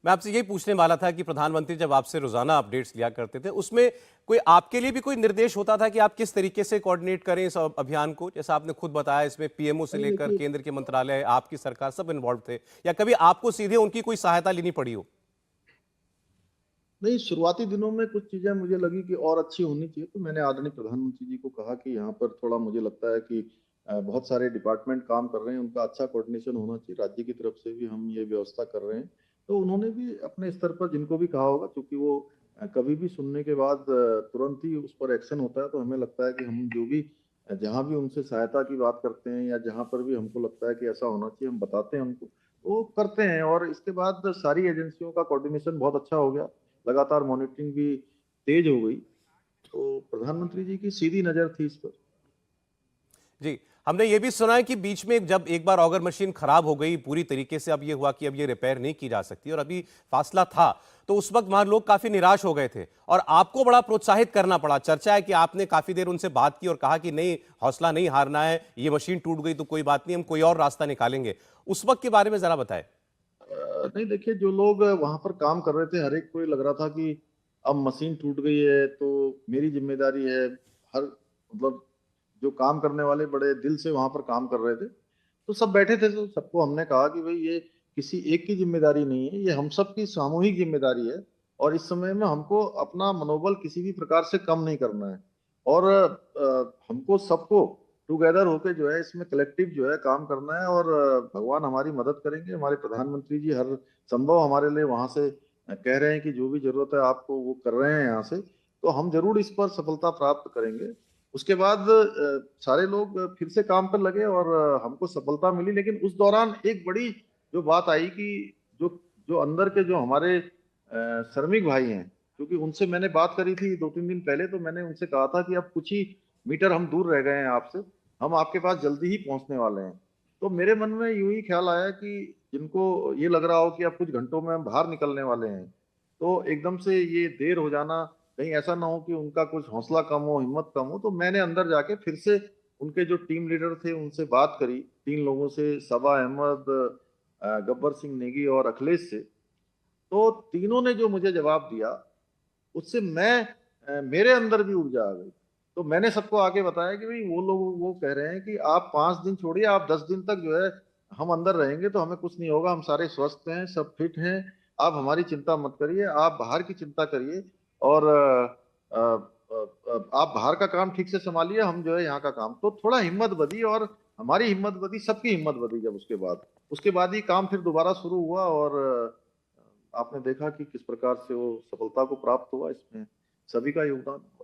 मैं आपसे यही पूछने वाला था कि प्रधानमंत्री जब आपसे रोजाना अपडेट्स लिया करते थे, उसमें कोई आपके लिए भी कोई निर्देश होता था कि आप किस तरीके से कोऑर्डिनेट करें इस अभियान को? जैसा आपने खुद बताया, इसमें पीएमओ से नहीं लेकर देखिए, केंद्र के मंत्रालय, आपकी सरकार सब इन्वॉल्व थे, या कभी आपको सीधे उनकी कोई सहायता लेनी पड़ी हो? नहीं शुरुआती दिनों में कुछ चीज़ें मुझे लगी कि और अच्छी होनी चाहिए, तो मैंने आदरणीय प्रधानमंत्री जी को कहा कि यहाँ पर थोड़ा मुझे लगता है कि बहुत सारे डिपार्टमेंट काम कर रहे हैं, उनका अच्छा कोऑर्डिनेशन होना चाहिए, राज्य की तरफ से भी हम ये व्यवस्था कर रहे हैं। तो उन्होंने भी अपने स्तर पर जिनको भी कहा होगा, क्योंकि वो कभी भी सुनने के बाद तुरंत ही उस पर एक्शन होता है, तो हमें लगता है कि हम जो भी जहाँ भी उनसे सहायता की बात करते हैं या जहाँ पर भी हमको लगता है कि ऐसा होना चाहिए, हम बताते हैं उनको, वो करते हैं। और इसके बाद सारी एजेंसियों का कोऑर्डिनेशन बहुत अच्छा हो गया, लगातार मॉनिटरिंग भी तेज हो गई। तो प्रधानमंत्री जी की सीधी नज़र थी इस पर। जी, हमने ये भी सुना है कि बीच में जब एक बार ऑगर मशीन खराब हो गई पूरी तरीके से, अब ये हुआ कि अब ये रिपेयर नहीं की जा सकती और अभी फासला था, तो उस वक्त वहां लोग काफी निराश हो गए थे और आपको बड़ा प्रोत्साहित करना पड़ा। चर्चा है कि आपने काफी देर उनसे बात की और कहा कि नहीं, हौसला नहीं हारना है, ये मशीन टूट गई तो कोई बात नहीं, हम कोई और रास्ता निकालेंगे। उस वक्त के बारे में जरा बताएं। नहीं देखिए, जो लोग वहाँ पर काम कर रहे थे, हर एक को ये लग रहा था कि अब मशीन टूट गई है तो मेरी ज़िम्मेदारी है। हर मतलब जो काम करने वाले बड़े दिल से वहाँ पर काम कर रहे थे। तो सब बैठे थे, तो सबको हमने कहा कि भई ये किसी एक की ज़िम्मेदारी नहीं है, ये हम सब की सामूहिक ज़िम्मेदारी है और इस समय में हमको अपना मनोबल किसी भी प्रकार से कम नहीं करना है। और हमको सबको टुगेदर होके जो है इसमें कलेक्टिव जो है काम करना है। और भगवान हमारी मदद करेंगे। हमारे प्रधानमंत्री जी हर संभव हमारे लिए वहां से कह रहे हैं कि जो भी जरूरत है आपको वो कर रहे हैं यहाँ से, तो हम जरूर इस पर सफलता प्राप्त करेंगे। उसके बाद सारे लोग फिर से काम पर लगे और हमको सफलता मिली। लेकिन उस दौरान एक बड़ी जो बात आई कि जो जो अंदर के जो हमारे श्रमिक भाई हैं, क्योंकि उनसे मैंने बात करी थी 2-3 दिन पहले, तो मैंने उनसे कहा था कि अब कुछ ही मीटर हम दूर रह गए हैं आपसे, हम आपके पास जल्दी ही पहुंचने वाले हैं। तो मेरे मन में यूं ही ख्याल आया कि जिनको ये लग रहा हो कि अब कुछ घंटों में हम बाहर निकलने वाले हैं, तो एकदम से ये देर हो जाना, कहीं ऐसा ना हो कि उनका कुछ हौसला कम हो, हिम्मत कम हो। तो मैंने अंदर जाके फिर से उनके जो टीम लीडर थे उनसे बात करी, 3 लोगों से, सबा अहमद, गब्बर सिंह नेगी और अखिलेश से। तो तीनों ने जो मुझे जवाब दिया, उससे मेरे अंदर भी ऊर्जा आ गई। तो मैंने सबको आके बताया कि भाई वो लोग वो कह रहे हैं कि आप 5 दिन छोड़िए, आप 10 दिन तक जो है हम अंदर रहेंगे तो हमें कुछ नहीं होगा, हम सारे स्वस्थ हैं, सब फिट हैं। आप हमारी चिंता मत करिए, आप बाहर की चिंता करिए। और आप बाहर का काम ठीक से संभालिए, हम जो है यहाँ का काम। तो थोड़ा हिम्मत बधी और हमारी हिम्मत बधी, सबकी हिम्मत बधी। जब उसके बाद ही काम फिर दोबारा शुरू हुआ और आपने देखा कि किस प्रकार से वो सफलता को प्राप्त हुआ। इसमें सभी का योगदान।